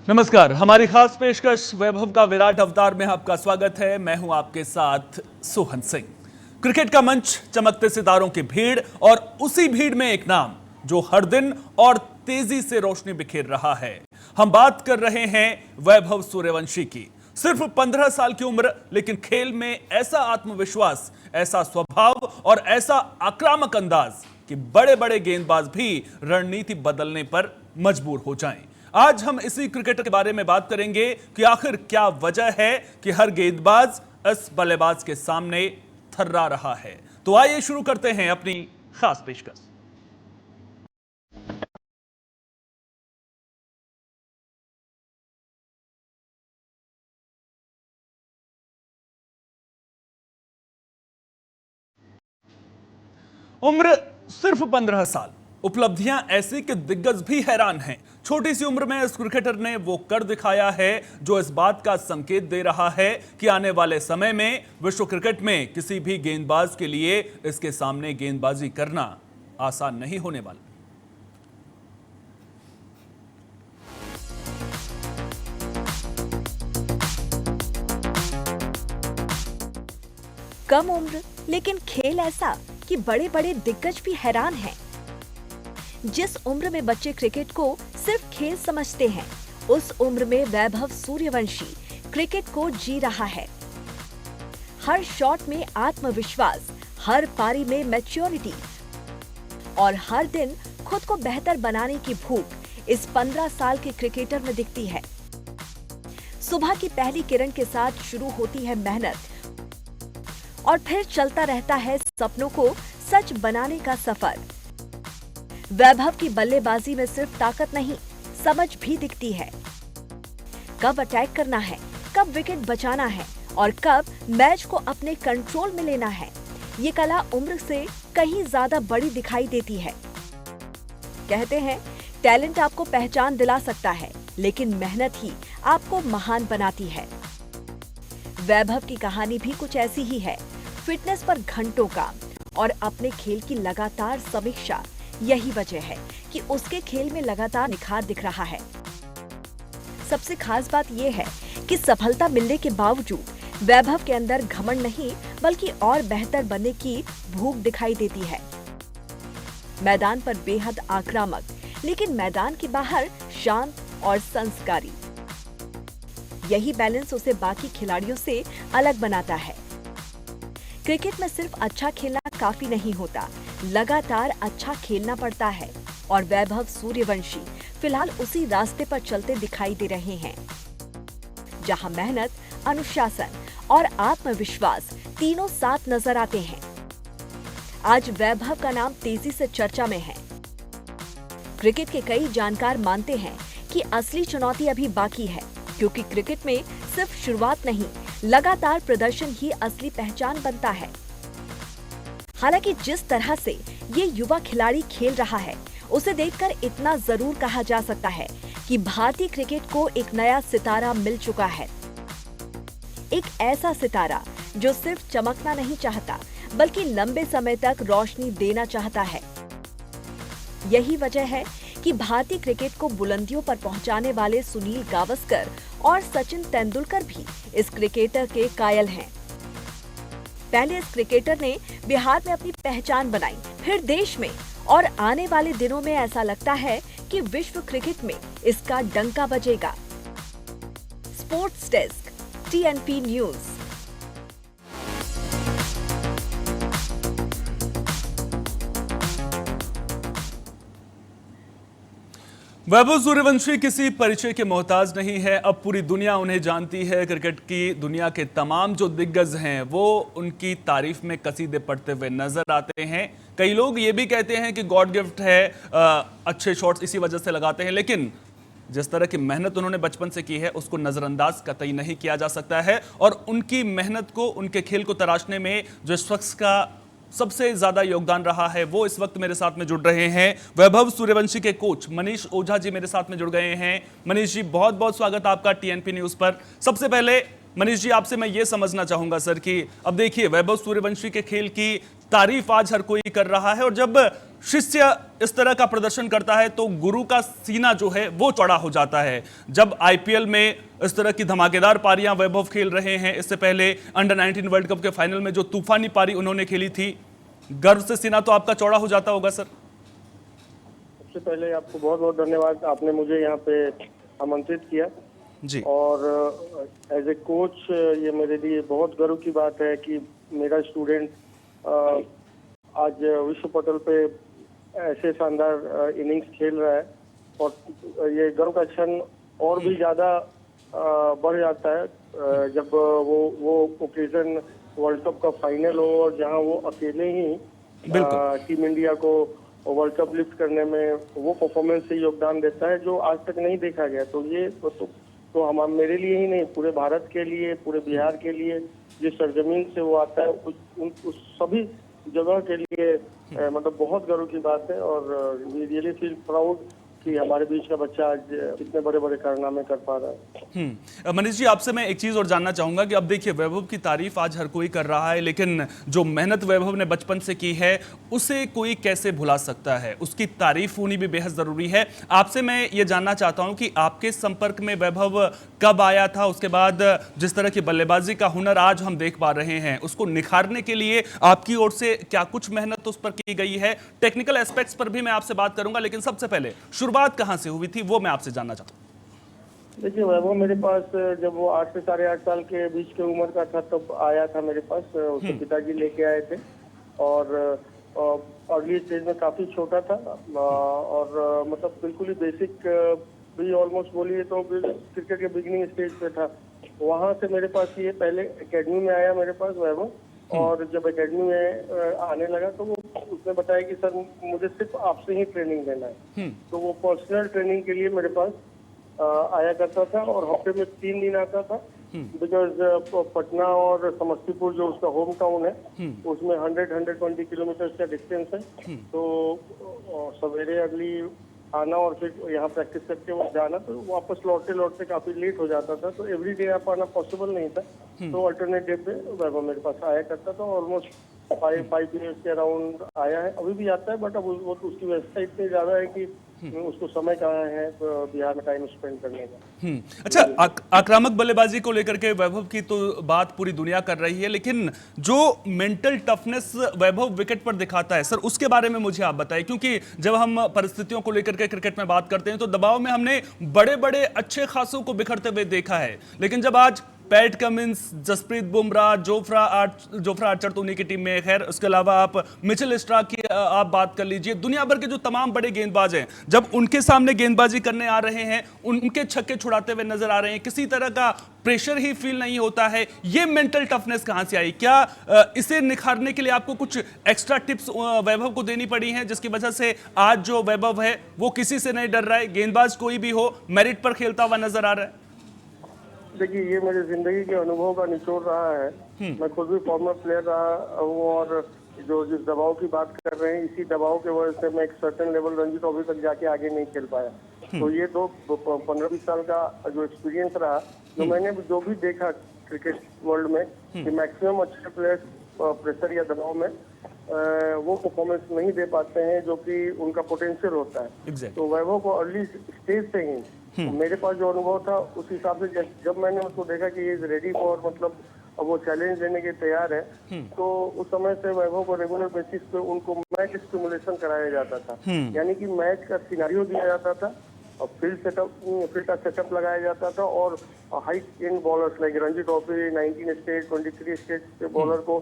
नमस्कार, हमारी खास पेशकश वैभव का विराट अवतार में आपका स्वागत है। मैं हूं आपके साथ सोहन सिंह। क्रिकेट का मंच, चमकते सितारों की भीड़ और उसी भीड़ में एक नाम जो हर दिन और तेजी से रोशनी बिखेर रहा है। हम बात कर रहे हैं वैभव सूर्यवंशी की। सिर्फ 15 साल की उम्र, लेकिन खेल में ऐसा आत्मविश्वास, ऐसा स्वभाव और ऐसा आक्रामक अंदाज कि बड़े बड़े गेंदबाज भी रणनीति बदलने पर मजबूर हो जाएं। आज हम इसी क्रिकेटर के बारे में बात करेंगे कि आखिर क्या वजह है कि हर गेंदबाज इस बल्लेबाज के सामने थर्रा रहा है। तो आइए शुरू करते हैं अपनी खास पेशकश। उम्र सिर्फ 15 साल, उपलब्धियां ऐसी कि दिग्गज भी हैरान हैं। छोटी सी उम्र में इस क्रिकेटर ने वो कर दिखाया है जो इस बात का संकेत दे रहा है कि आने वाले समय में विश्व क्रिकेट में किसी भी गेंदबाज के लिए इसके सामने गेंदबाजी करना आसान नहीं होने वाला। कम उम्र लेकिन खेल ऐसा कि बड़े बड़े दिग्गज भी हैरान हैं। जिस उम्र में बच्चे क्रिकेट को सिर्फ खेल समझते हैं, उस उम्र में वैभव सूर्यवंशी क्रिकेट को जी रहा है। हर शॉट में आत्मविश्वास, हर पारी में मैच्योरिटी और हर दिन खुद को बेहतर बनाने की भूख इस 15 साल के क्रिकेटर में दिखती है। सुबह की पहली किरण के साथ शुरू होती है मेहनत और फिर चलता रहता है सपनों को सच बनाने का सफर। वैभव की बल्लेबाजी में सिर्फ ताकत नहीं, समझ भी दिखती है। कब अटैक करना है, कब विकेट बचाना है और कब मैच को अपने कंट्रोल में लेना है, ये कला उम्र से कहीं ज्यादा बड़ी दिखाई देती है। कहते हैं टैलेंट आपको पहचान दिला सकता है, लेकिन मेहनत ही आपको महान बनाती है। वैभव की कहानी भी कुछ ऐसी ही है। फिटनेस पर घंटों काम और अपने खेल की लगातार समीक्षा, यही वजह है कि उसके खेल में लगातार निखार दिख रहा है। सबसे खास बात यह है कि सफलता मिलने के बावजूद वैभव के अंदर घमंड नहीं, बल्कि और बेहतर बनने की भूख दिखाई देती है। मैदान पर बेहद आक्रामक, लेकिन मैदान के बाहर शांत और संस्कारी। यही बैलेंस उसे बाकी खिलाड़ियों से अलग बनाता है। क्रिकेट में सिर्फ अच्छा खेलना काफी नहीं होता, लगातार अच्छा खेलना पड़ता है और वैभव सूर्यवंशी फिलहाल उसी रास्ते पर चलते दिखाई दे रहे हैं, जहां मेहनत, अनुशासन और आत्मविश्वास तीनों साथ नजर आते हैं। आज वैभव का नाम तेजी से चर्चा में है। क्रिकेट के कई जानकार मानते हैं कि असली चुनौती अभी बाकी है, क्योंकि क्रिकेट में सिर्फ शुरुआत नहीं, लगातार प्रदर्शन ही असली पहचान बनता है। हालांकि जिस तरह से ये युवा खिलाड़ी खेल रहा है, उसे देखकर इतना जरूर कहा जा सकता है कि भारतीय क्रिकेट को एक नया सितारा मिल चुका है। एक ऐसा सितारा जो सिर्फ चमकना नहीं चाहता, बल्कि लंबे समय तक रोशनी देना चाहता है। यही वजह है कि भारतीय क्रिकेट को बुलंदियों पर पहुंचाने वाले सुनील गावस्कर और सचिन तेंदुलकर भी इस क्रिकेटर के कायल हैं। पहले इस क्रिकेटर ने बिहार में अपनी पहचान बनाई, फिर देश में, और आने वाले दिनों में ऐसा लगता है कि विश्व क्रिकेट में इसका डंका बजेगा। Sports desk, TNP news. Vaibhav Suryavanshi किसी परिचय के मोहताज नहीं है। अब पूरी दुनिया उन्हें जानती है। क्रिकेट की दुनिया के तमाम जो दिग्गज हैं वो उनकी तारीफ में कसीदे पढ़ते हुए नजर आते हैं। कई लोग ये भी कहते हैं कि गॉड गिफ्ट है, अच्छे शॉट्स इसी वजह से लगाते हैं, लेकिन जिस तरह की मेहनत उन्होंने बचपन से की है उसको नजरअंदाज कतई नहीं किया जा सकता है। और उनकी मेहनत को, उनके खेल को तराशने में जो शख्स का सबसे ज्यादा योगदान रहा है वो इस वक्त मेरे साथ में जुड़ रहे हैं। वैभव सूर्यवंशी के कोच मनीष ओझा जी मेरे साथ में जुड़ गए हैं। मनीष जी, बहुत बहुत स्वागत आपका TNP न्यूज पर। सबसे पहले मनीष जी, आपसे मैं ये समझना चाहूंगा सर कि अब देखिए वैभव सूर्यवंशी के खेल की तारीफ आज हर कोई कर रहा है, और जब शिष्य इस तरह का प्रदर्शन करता है तो गुरु का सीना जो है वो चौड़ा हो जाता है। जब आईपीएल में इस तरह की धमाकेदार पारियां वैभव खेल रहे हैं, इससे पहले अंडर 19 वर्ल्ड कप के फाइनल में जो तूफानी पारी उन्होंने खेली थी, गर्व से सीना तो आपका चौड़ा हो जाता होगा सर। सबसे पहले आपको बहुत बहुत धन्यवाद, आपने मुझे यहाँ पे आमंत्रित किया जी। और एज ए कोच ये मेरे लिए बहुत गर्व की बात है कि मेरा स्टूडेंट आज विश्व पटल पे ऐसे शानदार इनिंग्स खेल रहा है और ये गर्व का क्षण और भी ज्यादा बढ़ जाता है जब वो ओकेजन वर्ल्ड कप का फाइनल हो और जहां वो अकेले ही टीम इंडिया को वर्ल्ड कप लिफ्ट करने में वो परफॉर्मेंस से योगदान देता है जो आज तक नहीं देखा गया। तो ये तो हम मेरे लिए ही नहीं, पूरे भारत के लिए, पूरे बिहार के लिए, जिस सरजमीन से वो आता है उस सभी जगह के लिए मतलब बहुत गर्व की बात है और वी रियली फील प्राउड कि हमारे बीच का बच्चा आज इतने बड़े बड़े कारनामे कर पा रहा है। मनीष जी, आपसे मैं एक चीज और जानना चाहूंगा कि अब देखिए, वैभव की तारीफ आज हर कोई कर रहा है, लेकिन जो मेहनत वैभव ने बचपन से की है उसे कोई कैसे भुला सकता है? उसकी तारीफ होनी भी बेहद जरूरी है। आपसे मैं ये जानना चाहता हूं कि आपके संपर्क में वैभव कब आया था? उसके बाद जिस तरह की बल्लेबाजी का हुनर आज हम देख पा रहे हैं, उसको निखारने के लिए आपकी ओर से क्या कुछ मेहनत उस पर की गई है? टेक्निकल एस्पेक्ट्स पर भी मैं आपसे बात करूंगा, लेकिन सबसे पहले शुरुआत कहां से हुई थी वो मैं आपसे जानना चाहता हूं। देखिए, वैभव मेरे पास जब वो 8 से 8.5 साल के बीच की उम्र का था तब आया था मेरे पास। उसके पिताजी लेके आए थे और अर्ली स्टेज में काफी छोटा था और मतलब बिल्कुल ही बेसिक भी ऑलमोस्ट बोलिए तो क्रिकेट के बिगिनिंग स्टेज पे था। वहां से मेरे पास ये पहले एकेडमी में आया मेरे पास वैभव, और जब एकेडमी में आने लगा तो वो उसने बताया कि सर मुझे सिर्फ आपसे ही ट्रेनिंग लेना है। तो वो पर्सनल ट्रेनिंग के लिए मेरे पास आया करता था और हफ्ते में 3 दिन आता था, बिकॉज पटना और समस्तीपुर जो उसका होम टाउन है उसमें 100-120 किलोमीटर का डिस्टेंस है। तो सवेरे अगली आना और फिर यहाँ प्रैक्टिस करके वो जाना, तो वापस लौटते लौटते काफी लेट हो जाता था, तो एवरी डे आप आना पॉसिबल नहीं था। तो अल्टरनेट डे पे वैभव मेरे पास आया करता था। ऑलमोस्ट 5 इयर्स के अराउंड आया है, अभी भी आता है, बट अब वो उसकी व्यवस्था इतनी ज्यादा है कि उसको समय कहाँ है बिहार में टाइम स्पेंड करने का। अच्छा, आक्रामक बल्लेबाजी को लेकर के वैभव की तो बात पूरी दुनिया कर रही है, लेकिन जो मेंटल टफनेस वैभव विकेट पर दिखाता है सर, उसके बारे में मुझे आप बताइए। क्योंकि जब हम परिस्थितियों को लेकर के क्रिकेट में बात करते हैं तो दबाव में हमने बड़े बड़े अच्छे खासों को बिखरते हुए देखा है, लेकिन जब आज Pat Cummins, Jasprit Bumrah, Jofra Archer तो उन्हीं की टीम में, खैर उसके अलावा आप मिचेल स्टार्क की आप बात कर लीजिए, दुनिया भर के जो तमाम बड़े गेंदबाज हैं जब उनके सामने गेंदबाजी करने आ रहे हैं, उनके छक्के छुड़ाते हुए नजर आ रहे हैं, किसी तरह का प्रेशर ही फील नहीं होता है। ये मेंटल टफनेस कहां से आई? क्या इसे निखारने के लिए आपको कुछ एक्स्ट्रा टिप्स वैभव को देनी पड़ी हैं, जिसकी वजह से आज जो वैभव है वो किसी से नहीं डर रहा है, गेंदबाज कोई भी हो मेरिट पर खेलता हुआ नजर आ रहा है? देखिए, ये मेरे जिंदगी के अनुभव का निचोड़ रहा है। मैं खुद भी फॉर्मर प्लेयर रहा हूँ और जिस दबाव की बात कर रहे हैं, इसी दबाव के वजह से मैं एक सर्टेन लेवल रणजी ट्रॉफी तक जाके आगे नहीं खेल पाया। तो ये 15-20 साल का जो एक्सपीरियंस रहा, जो मैंने जो भी देखा क्रिकेट वर्ल्ड में कि मैक्सिमम अच्छे प्लेयर्स प्रेशर या दबाव में वो परफॉर्मेंस नहीं दे पाते हैं जो कि उनका पोटेंशियल होता है। तो वैभव को अर्ली स्टेज से ही मेरे पास जो अनुभव था उस हिसाब से जब मैंने उसको देखा कि ये रेडी फॉर मतलब अब वो चैलेंज लेने के तैयार है, तो उस समय से वैभव को रेगुलर बेसिस पे उनको मैच स्टिमुलेशन कराया जाता था। यानी कि मैच का सिनेरियो दिया जाता था और फील्ड का सेटअप लगाया जाता था और high and bowlers like Ranji trophy 19 state 23 state के बॉलर को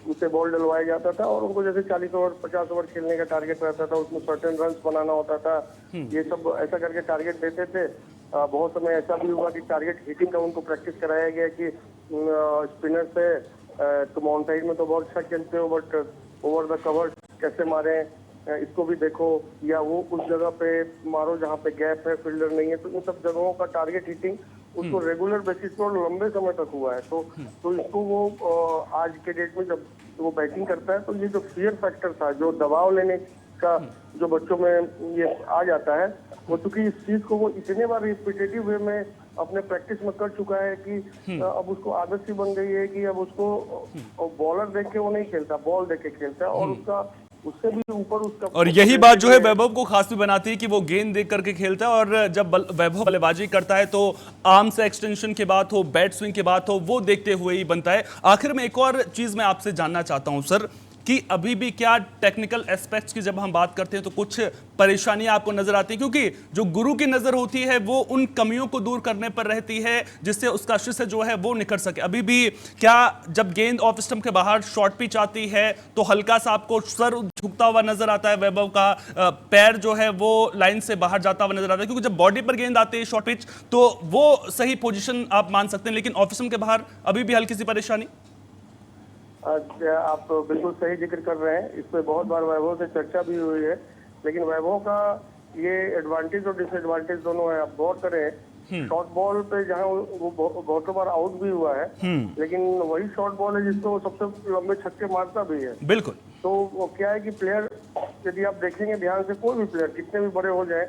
उसे बॉल डलवाया जाता था और उनको जैसे 40 ओवर 50 ओवर खेलने का टारगेट रहता था, उसमें सर्टेन रन बनाना होता था। ये सब ऐसा करके टारगेट देते थे। बहुत समय ऐसा भी हुआ कि टारगेट हिटिंग का उनको प्रैक्टिस कराया गया कि स्पिनर से तुम ऑन साइड में तो बहुत अच्छा खेलते हो, बट ओवर द कवर कैसे मारे इसको भी देखो, या वो उस जगह पे मारो जहाँ पे गैप है, फील्डर नहीं है। तो इन सब जगहों का टारगेट हिटिंग उसको रेगुलर बेसिस पर लंबे समय तक हुआ है। तो इसको वो आज के डेट में जब वो बैटिंग करता है तो ये जो फियर फैक्टर था, जो दबाव लेने का जो बच्चों में ये आ जाता है, वो चूंकि इस चीज को वो इतने बार रिपीटेटिव वे में अपने प्रैक्टिस में कर चुका है कि अब उसको आदत सी बन गई है कि अब उसको बॉलर देख के वो नहीं खेलता, बॉल देख के खेलता है और उसका उससे भी ऊपर उसका। और यही बात जो है वैभव को खास भी बनाती है कि वो गेंद देख करके खेलता है, और जब वैभव बल्लेबाजी करता है तो आर्म से एक्सटेंशन की बात हो, बैट स्विंग की बात हो, वो देखते हुए ही बनता है। आखिर में एक और चीज मैं आपसे जानना चाहता हूं सर, कि अभी भी क्या टेक्निकल एस्पेक्ट्स की जब हम बात करते हैं तो कुछ परेशानियां आपको नजर आती हैं, क्योंकि जो गुरु की नजर होती है वो उन कमियों को दूर करने पर रहती है जिससे उसका शिष्य जो है वो निखर सके। अभी भी क्या जब गेंद ऑफ स्टंप के बाहर शॉर्ट पिच आती है तो हल्का सा आपको सर झुकता हुआ नजर आता है वैभव का, पैर जो है वो लाइन से बाहर जाता हुआ नजर आता है, क्योंकि जब बॉडी पर गेंद आती है शॉर्ट पिच तो वो सही पोजीशन आप मान सकते हैं, लेकिन ऑफ स्टंप के बाहर अभी भी हल्की सी परेशानी। आप बिल्कुल सही जिक्र कर रहे हैं, इस पे बहुत बार वैभव से चर्चा भी हुई है, लेकिन वैभव का ये एडवांटेज और डिसएडवांटेज दोनों है। आप गौर करें शॉर्ट बॉल पे जहां वो बहुत बार आउट भी हुआ है, लेकिन वही शॉर्ट बॉल है जिसको वो सबसे लंबे छक्के मारता भी है। बिल्कुल। तो वो क्या है कि प्लेयर, यदि आप देखेंगे ध्यान से, कोई भी प्लेयर कितने भी बड़े हो जाए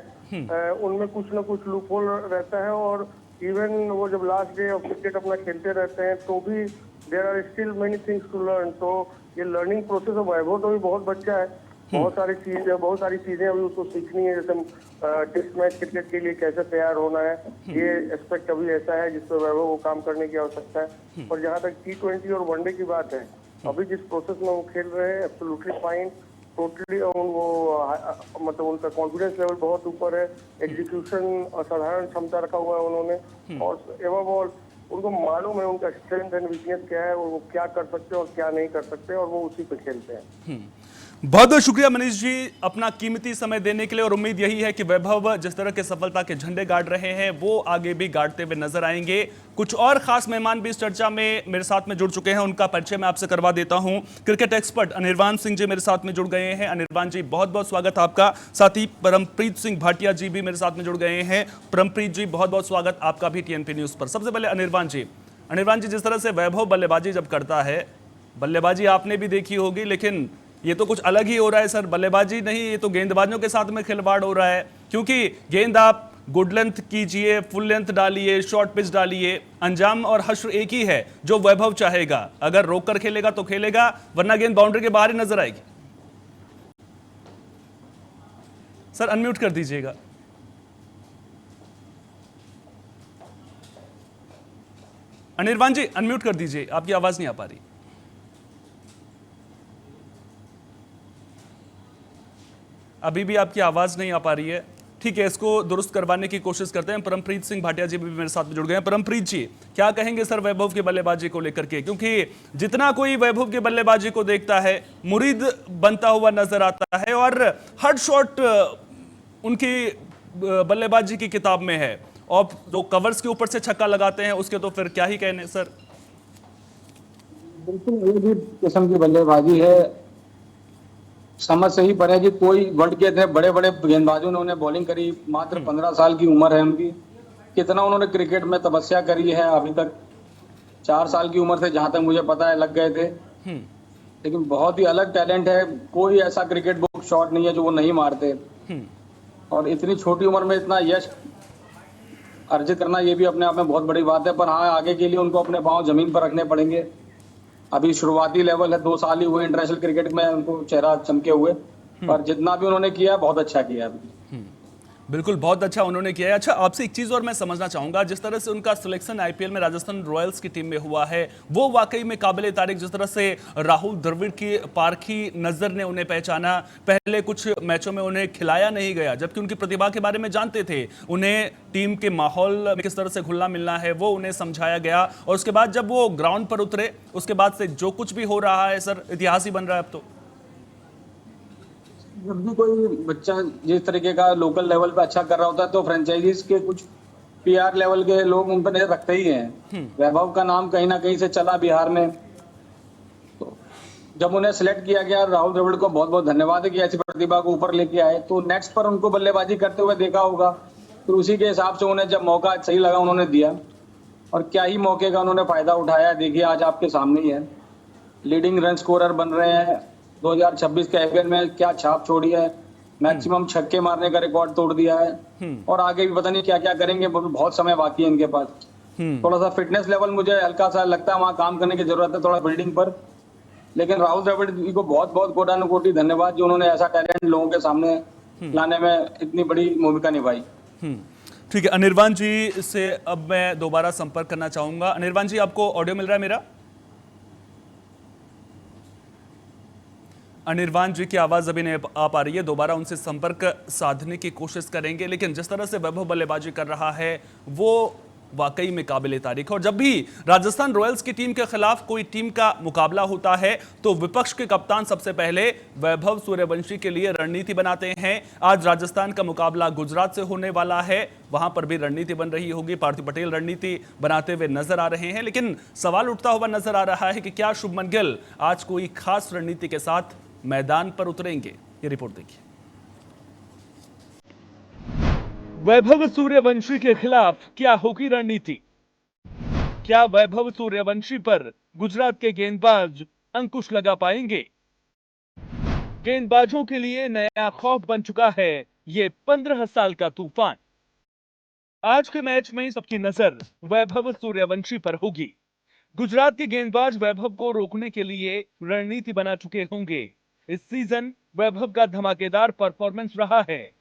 उनमें कुछ ना कुछ लूप होल रहता है, और इवन वो जब लास्ट डे ऑफ क्रिकेट अपना खेलते रहते हैं तो भी there are still many things to learn. तो ये लर्निंग प्रोसेस ऑफ वैभव तो भी बहुत बच्चा है, बहुत सारी चीजें अभी उसको सीखनी है, जैसे टेस्ट मैच क्रिकेट के लिए कैसे तैयार होना है, ये एस्पेक्ट अभी ऐसा है जिस पर वैभव को काम करने की आवश्यकता है। और जहाँ तक T20 और वनडे की बात है, अभी जिस प्रोसेस में वो खेल रहे हैं एब्सोल्युटली फाइन, टोटली वो मतलब उनका कॉन्फिडेंस लेवल बहुत ऊपर है, एग्जीक्यूशन असाधारण क्षमता रखा हुआ है उन्होंने, और एवं ऑल उनको मालूम है उनका स्ट्रेंथ एंड वीकनेस क्या है, वो क्या कर सकते हैं और क्या नहीं कर सकते, और वो उसी पे खेलते हैं। बहुत बहुत शुक्रिया मनीष जी अपना कीमती समय देने के लिए, और उम्मीद यही है कि वैभव जिस तरह के सफलता के झंडे गाड़ रहे हैं वो आगे भी गाड़ते हुए नजर आएंगे। कुछ और खास मेहमान भी इस चर्चा में मेरे साथ में जुड़ चुके हैं, उनका परिचय मैं आपसे करवा देता हूं। क्रिकेट एक्सपर्ट अनिर्बान सिंह जी मेरे साथ में जुड़ गए हैं। अनिर्बान जी बहुत बहुत स्वागत आपका। साथ ही परमप्रीत सिंह भाटिया जी भी मेरे साथ में जुड़ गए हैं। परमप्रीत जी बहुत बहुत स्वागत आपका भी TNP न्यूज पर। सबसे पहले अनिर्बान जी जिस तरह से वैभव बल्लेबाजी जब करता है, बल्लेबाजी आपने भी देखी होगी, लेकिन ये तो कुछ अलग ही हो रहा है सर, बल्लेबाजी नहीं, ये तो गेंदबाजों के साथ में खिलवाड़ हो रहा है, क्योंकि गेंद आप गुड लेंथ कीजिए, फुल लेंथ डालिए, शॉर्ट पिच डालिए, अंजाम और हश्र एक ही है जो वैभव चाहेगा। अगर रोक कर खेलेगा तो खेलेगा, वरना गेंद बाउंड्री के बाहर ही नजर आएगी। सर अनम्यूट कर दीजिएगा। अनिर्बान जी अनम्यूट कर दीजिए, आपकी आवाज नहीं आ पा रही। अभी भी आपकी आवाज नहीं आ पा रही है। ठीक है, इसको दुरुस्त करवाने की कोशिश करते हैं। परमप्रीत सिंह भाटिया जी भी मेरे साथ में जुड़ गए हैं। परमप्रीत जी क्या कहेंगे सर वैभव की बल्लेबाजी को लेकर के, क्योंकि जितना कोई वैभव की बल्लेबाजी को देखता है मुरीद बनता हुआ नजर आता है, और हर शॉट उनकी बल्लेबाजी की किताब में है, और जो कवर्स के ऊपर से छक्का लगाते हैं उसके तो फिर क्या ही कहने सर। बिल्कुल ये भी किस्म की बल्लेबाजी है, समझ से ही परे कि कोई वर्ल्ड के इतने बड़े बड़े गेंदबाजों ने उन्हें बॉलिंग करी, मात्र 15 साल की उम्र है उनकी, कितना उन्होंने क्रिकेट में तपस्या करी है। अभी तक 4 साल की उम्र से जहां तक मुझे पता है लग गए थे, लेकिन बहुत ही अलग टैलेंट है, कोई ऐसा क्रिकेट बुक शॉट नहीं है जो वो नहीं मारते, और इतनी छोटी उम्र में इतना यश अर्जित करना ये भी अपने आप में बहुत बड़ी बात है। पर हाँ, आगे के लिए उनको अपने पांव जमीन पर रखने पड़ेंगे। अभी शुरुआती लेवल है, 2 साल ही हुए इंटरनेशनल क्रिकेट में उनको चेहरा चमके हुए, पर जितना भी उन्होंने किया बहुत अच्छा किया अभी। बिल्कुल बहुत अच्छा उन्होंने किया है। अच्छा, आपसे एक चीज और मैं समझना चाहूंगा, जिस तरह से उनका सिलेक्शन IPL में राजस्थान रॉयल्स की टीम में हुआ है वो वाकई में काबिले तारीफ। जिस तरह से राहुल द्रविड़ की पारखी नजर ने उन्हें पहचाना, पहले कुछ मैचों में उन्हें खिलाया नहीं गया जबकि उनकी प्रतिभा के बारे में जानते थे, उन्हें टीम के माहौल में किस तरह से घुलना मिलना है वो उन्हें समझाया गया, और उसके बाद जब वो ग्राउंड पर उतरे उसके बाद से जो कुछ भी हो रहा है सर इतिहास ही बन रहा है अब तो। जब भी कोई बच्चा जिस तरीके का लोकल लेवल पे अच्छा कर रहा होता है तो फ्रेंचाइजीज के कुछ PR लेवल के लोग उन पर नजर रखते ही हैं। वैभव का नाम कहीं ना कहीं से चला बिहार में, तो जब उन्हें सिलेक्ट किया गया, राहुल द्रविड़ को बहुत बहुत धन्यवाद है कि ऐसी प्रतिभा को ऊपर लेके आए, तो नेक्स्ट पर उनको बल्लेबाजी करते हुए देखा होगा, फिर उसी के हिसाब से उन्हें जब मौका सही लगा उन्होंने दिया, और क्या ही मौके का उन्होंने फायदा उठाया। देखिए आज आपके सामने ही है, लीडिंग रन स्कोरर बन रहे हैं। 2026 के IPL में क्या छाप छोड़ी है, मैक्सिमम छक्के मारने का रिकॉर्ड तोड़ दिया है, और आगे भी पता नहीं क्या क्या करेंगे, बहुत समय बाकी है इनके पास। थोड़ा सा फिटनेस लेवल मुझे हल्का सा लगता है वहाँ काम करने की जरूरत है, थोड़ा बिल्डिंग पर, लेकिन राहुल द्रविड़ जी को बहुत बहुत कोटानुकोटि धन्यवाद जो उन्होंने ऐसा टैलेंट लोगों के सामने लाने में इतनी बड़ी भूमिका निभाई। ठीक है, अनिर्वाण जी से अब मैं दोबारा संपर्क करना चाहूंगा। अनिर्वाण जी, आपको ऑडियो मिल रहा है मेरा? अनिर्वाण जी की आवाज अभी नहीं आ पा रही है, दोबारा उनसे संपर्क साधने की कोशिश करेंगे। लेकिन जिस तरह से वैभव बल्लेबाजी कर रहा है वो वाकई में काबिले तारीफ है। और जब भी राजस्थान रॉयल्स की टीम के खिलाफ कोई टीम का मुकाबला होता है तो विपक्ष के कप्तान सबसे पहले वैभव सूर्यवंशी के लिए रणनीति बनाते हैं। आज राजस्थान का मुकाबला गुजरात से होने वाला है, वहां पर भी रणनीति बन रही होगी। पार्थिव पटेल रणनीति बनाते हुए नजर आ रहे हैं, लेकिन सवाल उठता हुआ नजर आ रहा है कि क्या शुभमन गिल आज कोई खास रणनीति के साथ मैदान पर उतरेंगे? ये रिपोर्ट देखिए। वैभव सूर्यवंशी के खिलाफ क्या होगी रणनीति? क्या वैभव सूर्यवंशी पर गुजरात के गेंदबाज अंकुश लगा पाएंगे? गेंदबाजों के लिए नया खौफ बन चुका है ये 15 साल का तूफान। आज के मैच में सबकी नजर वैभव सूर्यवंशी पर होगी। गुजरात के गेंदबाज वैभव को रोकने के लिए रणनीति बना चुके होंगे। इस सीजन वैभव का धमाकेदार परफॉर्मेंस रहा है।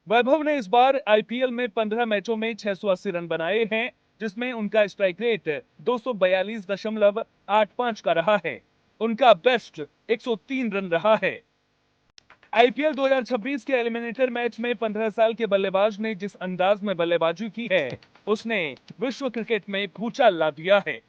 वैभव ने इस बार आईपीएल में 15 मैचों में 680 रन बनाए हैं, जिसमें उनका स्ट्राइक रेट 242.85 का रहा है। उनका बेस्ट 103 रन रहा है। आईपीएल 2026 के एलिमिनेटर मैच में 15 साल के बल्लेबाज ने जिस अंदाज में बल्लेबाजी की है उसने विश्व क्रिकेट में भूचाल ला दिया है।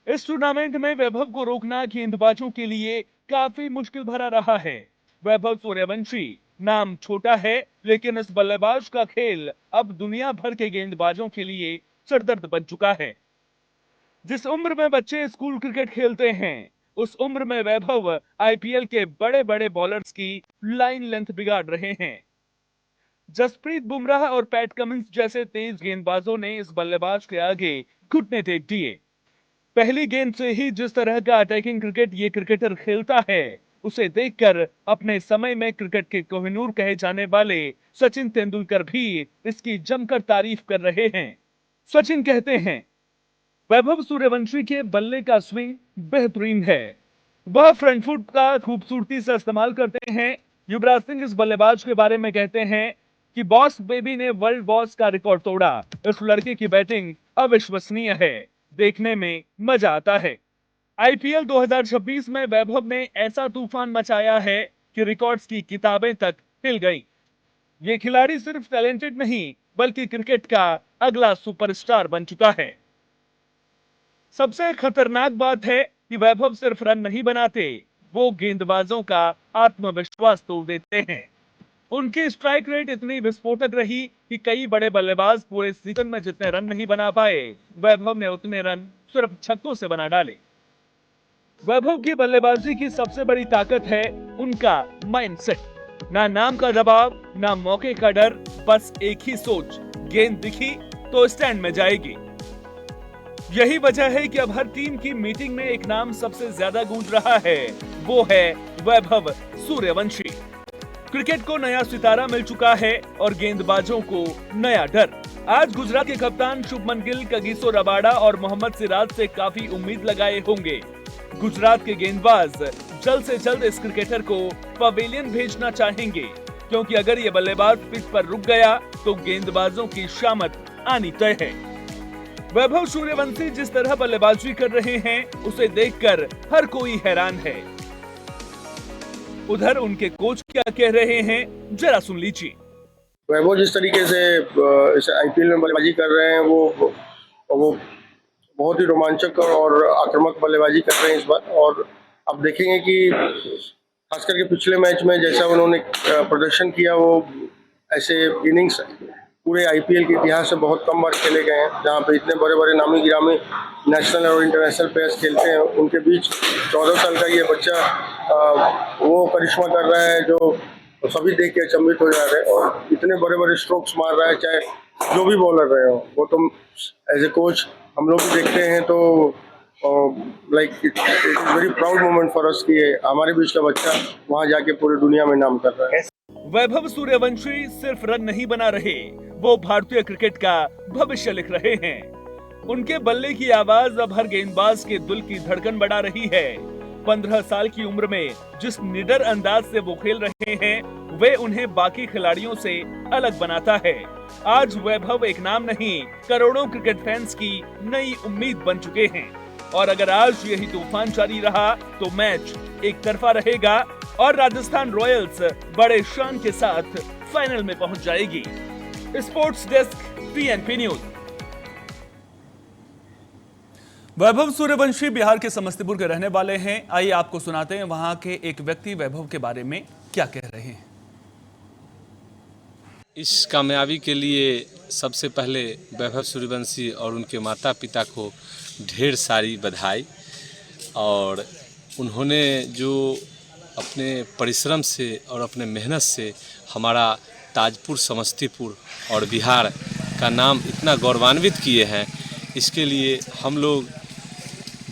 इस टूर्नामेंट में वैभव को रोकना गेंदबाजों के लिए काफी मुश्किल भरा रहा है। वैभव सूर्यवंशी नाम छोटा है, लेकिन इस बल्लेबाज का खेल अब दुनिया भर के गेंदबाजों के लिए सरदर्द बन चुका है। जिस उम्र में बच्चे स्कूल क्रिकेट खेलते हैं, उस उम्र में वैभव आईपीएल के बड़े बड़े बॉलर्स की लाइन लेंथ बिगाड़ रहे हैं। जसप्रीत बुमराह और पैट कमिंस जैसे तेज गेंदबाजों ने इस बल्लेबाज के आगे घुटने टेक दिए। पहली गेंद से ही जिस तरह का अटैकिंग क्रिकेट ये क्रिकेटर खेलता है, उसे देखकर अपने समय में क्रिकेट के कोहिनूर कहे जाने वाले सचिन तेंदुलकर भी इसकी जमकर तारीफ कर रहे हैं। सचिन कहते हैं, वैभव सूर्यवंशी के बल्ले का स्विंग बेहतरीन है, वह फ्रंट फुट का खूबसूरती से इस्तेमाल करते हैं। युवराज सिंह इस बल्लेबाज के बारे में कहते हैं कि बॉस बेबी ने वर्ल्ड बॉस का रिकॉर्ड तोड़ा। इस लड़के की बैटिंग अविश्वसनीय है, देखने में मजा आता है। आईपीएल 2026 में वैभव ने ऐसा तूफान मचाया है कि रिकॉर्ड्स की किताबें तक हिल गईं। ये खिलाड़ी सिर्फ टैलेंटेड नहीं, बल्कि क्रिकेट का अगला सुपरस्टार बन चुका है। सबसे खतरनाक बात है कि वैभव सिर्फ रन नहीं बनाते, वो गेंदबाजों का आत्मविश्वास तोड़ देते हैं। उनकी स्ट्राइक रेट इतनी विस्फोटक रही कि कई बड़े बल्लेबाज पूरे सीजन में जितने रन नहीं बना पाए, वैभव ने उतने रन सिर्फ छक्कों से बना डाले। वैभव की बल्लेबाजी की सबसे बड़ी ताकत है उनका माइंडसेट। ना नाम का दबाव, ना मौके का डर, बस एक ही सोच, गेंद दिखी तो स्टैंड में जाएगी। यही वजह है कि अब हर टीम की मीटिंग में एक नाम सबसे ज्यादा गूंज रहा है, वो है वैभव सूर्यवंशी। क्रिकेट को नया सितारा मिल चुका है और गेंदबाजों को नया डर। आज गुजरात के कप्तान शुभमन गिल कगिसो रबाडा और मोहम्मद सिराज से काफी उम्मीद लगाए होंगे। गुजरात के गेंदबाज जल्द से जल्द इस क्रिकेटर को पवेलियन भेजना चाहेंगे, क्योंकि अगर ये बल्लेबाज पिच पर रुक गया तो गेंदबाजों की शामत आनी तय है। वैभव सूर्यवंशी जिस तरह बल्लेबाजी कर रहे हैं, उसे देखकर हर कोई हैरान है। उधर उनके कोच क्या कह रहे हैं, जरा सुन लीजिए। वैभव जिस तरीके से इस आईपीएल में बल्लेबाजी कर रहे हैं वो बहुत ही रोमांचक और आक्रामक बल्लेबाजी कर रहे हैं इस बार। और अब देखेंगे कि खास करके पिछले मैच में जैसा उन्होंने प्रदर्शन किया, वो ऐसे इनिंग्स पूरे आईपीएल के इतिहास से बहुत कम बार खेले गए हैं, जहां पे इतने बड़े बड़े नामी गिरामी नेशनल और इंटरनेशनल प्लेयर्स खेलते हैं। उनके बीच 14 साल का ये बच्चा वो करिश्मा कर रहा है जो सभी देख के अचंभित हो जा रहे हैं, और इतने बड़े बड़े स्ट्रोक्स मार रहा है, चाहे जो भी बॉलर रहे हो। वो तो एज ए कोच हम लोग भी देखते हैं, तो like it is very proud moment for us कि हमारे बीच का बच्चा वहां जाके पूरी दुनिया में नाम कर रहा है। वैभव सूर्यवंशी सिर्फ रन नहीं बना रहे, वो भारतीय क्रिकेट का भविष्य लिख रहे हैं। उनके बल्ले की आवाज अब हर गेंदबाज के दिल की धड़कन बढ़ा रही है। 15 साल की उम्र में जिस निडर अंदाज से वो खेल रहे हैं, वे उन्हें बाकी खिलाड़ियों से अलग बनाता है। आज वैभव एक नाम नहीं, करोड़ों क्रिकेट फैंस की नई उम्मीद बन चुके हैं। और अगर आज यही तूफान जारी रहा तो मैच एक तरफा रहेगा और राजस्थान रॉयल्स बड़े शान के साथ फाइनल में पहुंच जाएगी। Sports desk, PNP news. Vaibhav Suryavanshi Bihar के समस्तीपुर के रहने वाले हैं। आइए आपको सुनाते हैं वहां के एक व्यक्ति वैभव के बारे में क्या कह रहे हैं। इस कामयाबी के लिए सबसे पहले वैभव सूर्यवंशी और उनके माता पिता को ढेर सारी बधाई। और उन्होंने जो अपने परिश्रम से और अपने मेहनत से हमारा ताजपुर, समस्तीपुर और बिहार का नाम इतना गौरवान्वित किए हैं, इसके लिए हम लोग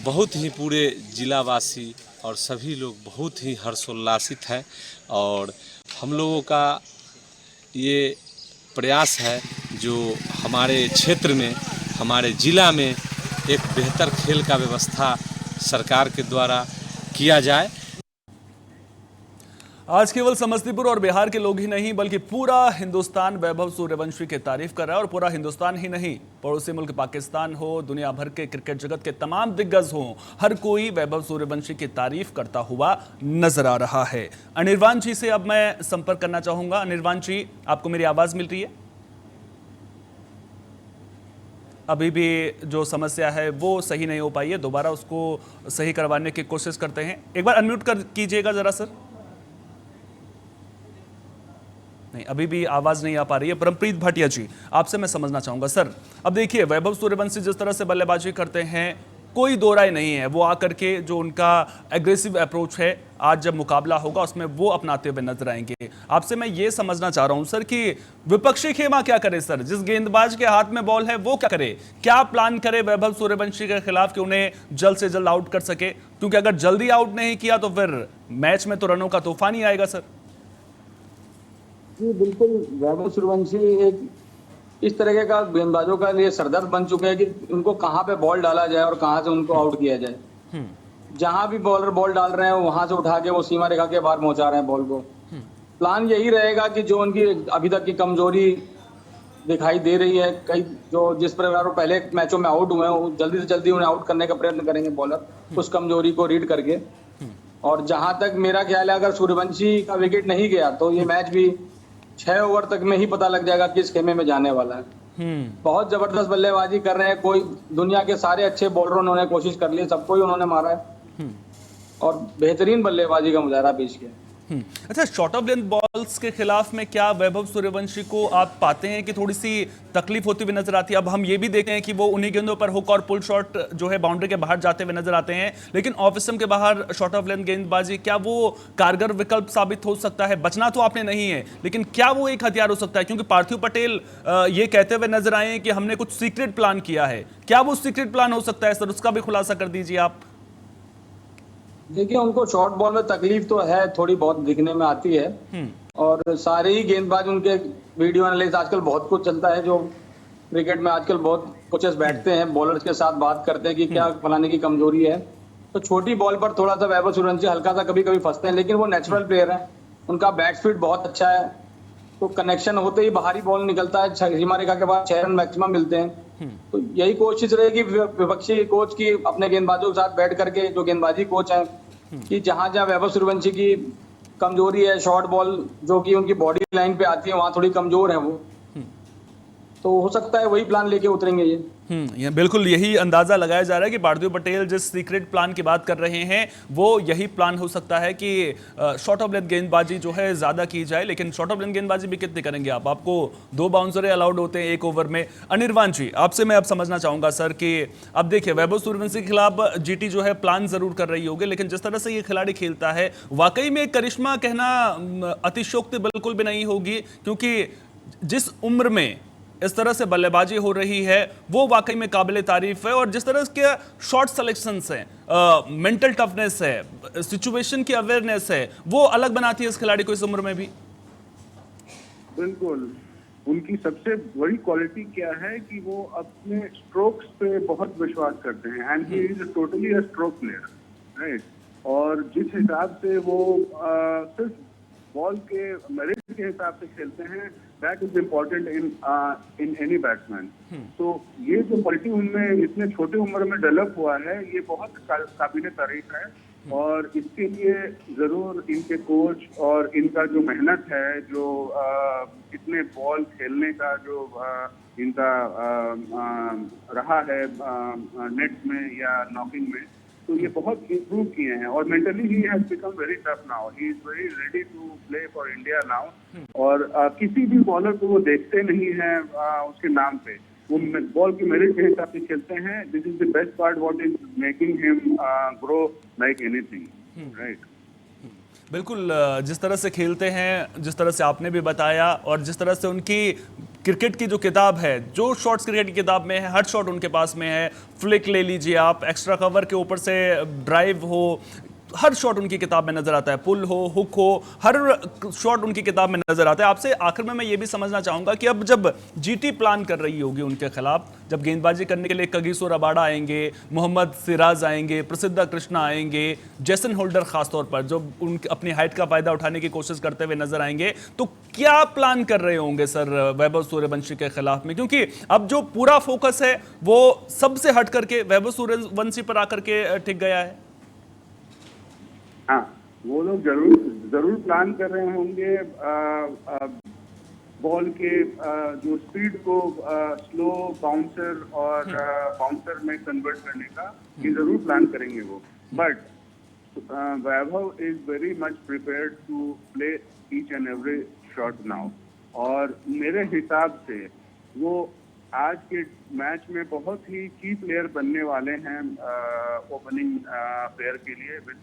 बहुत ही पूरे जिलावासी और सभी लोग बहुत ही हर्षोल्लासित हैं। और हम लोगों का ये प्रयास है जो हमारे क्षेत्र में, हमारे ज़िला में एक बेहतर खेल का व्यवस्था सरकार के द्वारा किया जाए। आज केवल समस्तीपुर और बिहार के लोग ही नहीं बल्कि पूरा हिंदुस्तान वैभव सूर्यवंशी की तारीफ कर रहा है। और पूरा हिंदुस्तान ही नहीं, पड़ोसी मुल्क पाकिस्तान हो, दुनिया भर के क्रिकेट जगत के तमाम दिग्गज हो, हर कोई वैभव सूर्यवंशी की तारीफ करता हुआ नजर आ रहा है। अनिर्वाण जी से अब मैं संपर्क करना चाहूंगा। अनिर्वाण जी, आपको मेरी आवाज मिल रही है? अभी भी जो समस्या है वो सही नहीं हो पाई है, दोबारा उसको सही करवाने की कोशिश करते हैं। एक बार अनम्यूट कर कीजिएगा जरा सर। नहीं, अभी भी आवाज नहीं आ पा रही है। परमप्रीत भाटिया जी, आपसे मैं समझना चाहूंगा सर, अब देखिए वैभव सूर्यवंशी जिस तरह से बल्लेबाजी करते हैं, कोई दो राय नहीं है, वो आकर के जो उनका एग्रेसिव अप्रोच है, आज जब मुकाबला होगा उसमें वो अपनाते हुए नजर आएंगे। आपसे मैं ये समझना चाह रहा हूं सर कि विपक्षी खेमा क्या करे सर, जिस गेंदबाज के हाथ में बॉल है वो क्या करे, क्या प्लान करे वैभव सूर्यवंशी के खिलाफ कि उन्हें जल्द से जल्द आउट कर सके, क्योंकि अगर जल्दी आउट नहीं किया तो फिर मैच में तो रनों का तूफान ही आएगा सर। जी बिल्कुल, वैभव सूर्यवंशी एक इस तरह का गेंदबाजों का लिए सरदर्द बन चुके हैं कि उनको कहाँ पे बॉल डाला जाए और कहाँ से उनको आउट किया जाए। जहां भी बॉलर बॉल डाल रहे हैं वहां से उठा के वो सीमा रेखा के बाहर पहुंचा रहे हैं बॉल को। प्लान यही रहेगा कि जो उनकी अभी तक की कमजोरी दिखाई दे रही है, कई जो जिस प्रकार वो पहले मैचों में आउट हुए हैं, वो जल्दी से जल्दी उन्हें आउट करने का प्रयत्न करेंगे बॉलर, उस कमजोरी को रीड करके। और जहां तक मेरा ख्याल है, अगर सूर्यवंशी का विकेट नहीं गया तो ये मैच भी 6 ओवर तक में ही पता लग जाएगा किस खेमे में जाने वाला है। बहुत जबरदस्त बल्लेबाजी कर रहे हैं, कोई दुनिया के सारे अच्छे बॉलरों ने कोशिश कर ली, सबको ही उन्होंने मारा है और बेहतरीन बल्लेबाजी का मुजाहरा पेश किया। अच्छा, शॉर्ट ऑफ लेंथ बॉल्स के खिलाफ में क्या वैभव सूर्यवंशी को आप पाते हैं कि थोड़ी सी तकलीफ होती हुई नजर आती है? अब हम ये भी देखते हैं कि वो उन्हीं गेंदों पर हुक और पुल शॉट जो है बाउंड्री के बाहर जाते हुए नजर आते हैं, लेकिन ऑफ स्टंप के बाहर शॉर्ट ऑफ लेंथ गेंदबाजी, क्या वो कारगर विकल्प साबित हो सकता है? बचना तो आपने नहीं है, लेकिन क्या वो एक हथियार हो सकता है? क्योंकि पार्थिव पटेल ये कहते हुए नजर आए कि हमने कुछ सीक्रेट प्लान किया है, क्या वो सीक्रेट प्लान हो सकता है सर? उसका भी खुलासा कर दीजिए आप। देखिए, उनको शॉर्ट बॉल में तकलीफ तो है, थोड़ी बहुत दिखने में आती है। और सारे ही गेंदबाज, उनके वीडियो एनालिस्ट आजकल बहुत कुछ चलता है, जो क्रिकेट में आजकल बहुत कोचेस बैठते हैं बॉलर्स के साथ, बात करते हैं कि क्या फलाने की कमजोरी है। तो छोटी बॉल पर थोड़ा सा वैभव सूर्यवंशी हल्का सा कभी कभी फंसते हैं, लेकिन वो नेचुरल प्लेयर है, उनका बैट स्पीड बहुत अच्छा है। तो कनेक्शन होते ही बाहरी बॉल निकलता है, सीमा रेखा के बाद 6 रन मैक्सिमम मिलते हैं। तो यही कोशिश रहेगी विपक्षी कोच की अपने गेंदबाजों के साथ बैठ करके, जो गेंदबाजी कोच है, कि जहां जहां वैभव सूर्यवंशी की कमजोरी है, शॉर्ट बॉल जो कि उनकी बॉडी लाइन पे आती है, वहां थोड़ी कमजोर है वो, तो हो सकता है वही प्लान लेके उतरेंगे ये। बिल्कुल यही अंदाजा लगाया जा रहा है कि पार्थिव पटेल जिस सीक्रेट प्लान की बात कर रहे हैं वो यही प्लान हो सकता है कि शॉर्ट ऑफ लेंथ गेंदबाजी जो है ज्यादा की जाए। लेकिन शॉर्ट ऑफ लेंथ गेंदबाजी भी कितनी करेंगे आप? आपको 2 बाउंसर अलाउड होते हैं 1 ओवर में। अनिर्वाण जी, आपसे मैं अब समझना चाहूंगा सर कि अब देखिए वैभव सूर्यवंशी के खिलाफ जीटी जो है प्लान जरूर कर रही होगी, लेकिन जिस तरह से ये खिलाड़ी खेलता है वाकई में करिश्मा कहना अतिशोक्ति बिल्कुल भी नहीं होगी, क्योंकि जिस उम्र में इस तरह से बल्लेबाजी हो रही है वो वाकई में काबिले तारीफ है। और जिस तरह के शॉट सिलेक्शंस हैं, मेंटल टफनेस है, सिचुएशन की अवेयरनेस है, वो अलग बनाती है इस खिलाड़ी को इस उम्र में भी। बिल्कुल, उनकी सबसे बड़ी क्वालिटी क्या है कि वो अपने स्ट्रोक्स पे बहुत विश्वास करते हैं and he is totally a stroke player, right. और जिस हिसाब से वो सिर्फ बॉल के मेरिट के हिसाब से खेलते हैं, that is important in any batsman. तो ये जो क्वालिटी उनमें इतने छोटे उम्र में डेवलप हुआ है, ये बहुत काबिल तारीफ है। और इसके लिए जरूर इनके कोच और इनका जो मेहनत है, जो इतने बॉल खेलने का जो इनका रहा है नेट में या नॉकिंग में, तो ये बहुत इम्प्रूव किए हैं। और mentally he has become very tough now, he is very ready to play for India now. और किसी भी बॉलर को वो देखते नहीं हैं उसके नाम पे, वो बॉल की मेरिट के हिसाब से खेलते हैं। This is the best part what is making him grow like anything, right. बिल्कुल, जिस तरह से खेलते हैं, जिस तरह से आपने भी बताया, और जिस तरह से उनकी क्रिकेट की जो किताब है, जो शॉट्स क्रिकेट की किताब में है, हर शॉट उनके पास में है। फ्लिक ले लीजिए आप, एक्स्ट्रा कवर के ऊपर से ड्राइव हो, हर शॉट उनकी किताब में नजर आता है। पुल हो, हुक हो, हर शॉट उनकी किताब में नजर आता है। आपसे आखिर में मैं ये भी समझना चाहूंगा कि अब जब जीटी प्लान कर रही होगी उनके खिलाफ, जब गेंदबाजी करने के लिए कगिसो रबाडा आएंगे, मोहम्मद सिराज आएंगे, प्रसिद्ध कृष्णा आएंगे, जेसन होल्डर खासतौर पर जो उनकी अपनी हाइट का फायदा उठाने की कोशिश करते हुए नजर आएंगे, तो क्या प्लान कर रहे होंगे सर वैभव सूर्यवंशी के खिलाफ में? क्योंकि अब जो पूरा फोकस है वो सबसे हट करके वैभव सूर्यवंशी पर आकर के टिक गया है। हाँ, वो लोग जरूर प्लान कर रहे होंगे बॉल के जो स्पीड को स्लो बाउंसर और बाउंसर में कन्वर्ट करने का, ये जरूर प्लान करेंगे वो। But Vaibhav is very much prepared to play each and every shot now. और मेरे हिसाब से वो आज के मैच में बहुत ही की प्लेयर बनने वाले हैं ओपनिंग प्लेयर के लिए विद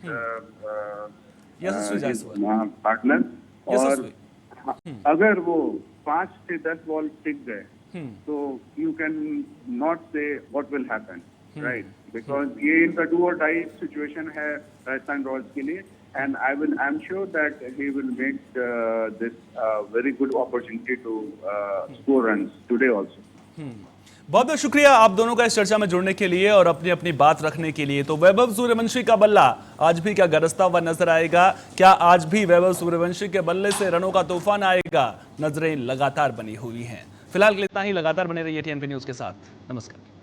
पार्टनर। और अगर वो 5 से 10 बॉल टिक गए तो यू कैन नॉट से what will happen, right, because ये इनका डू और डाई सिचुएशन है राजस्थान रॉयल्स के लिए। And I am sure that he will make this very good opportunity to score runs today also. बहुत बहुत शुक्रिया आप दोनों का इस चर्चा में जुड़ने के लिए और अपनी अपनी बात रखने के लिए। तो वैभव सूर्यवंशी का बल्ला आज भी क्या गरजता हुआ नजर आएगा? क्या आज भी वैभव सूर्यवंशी के बल्ले से रनों का तूफान आएगा? नजरें लगातार बनी हुई हैं। फिलहाल के लिए इतना ही। लगातार बने रहिए TNP न्यूज के साथ। नमस्कार।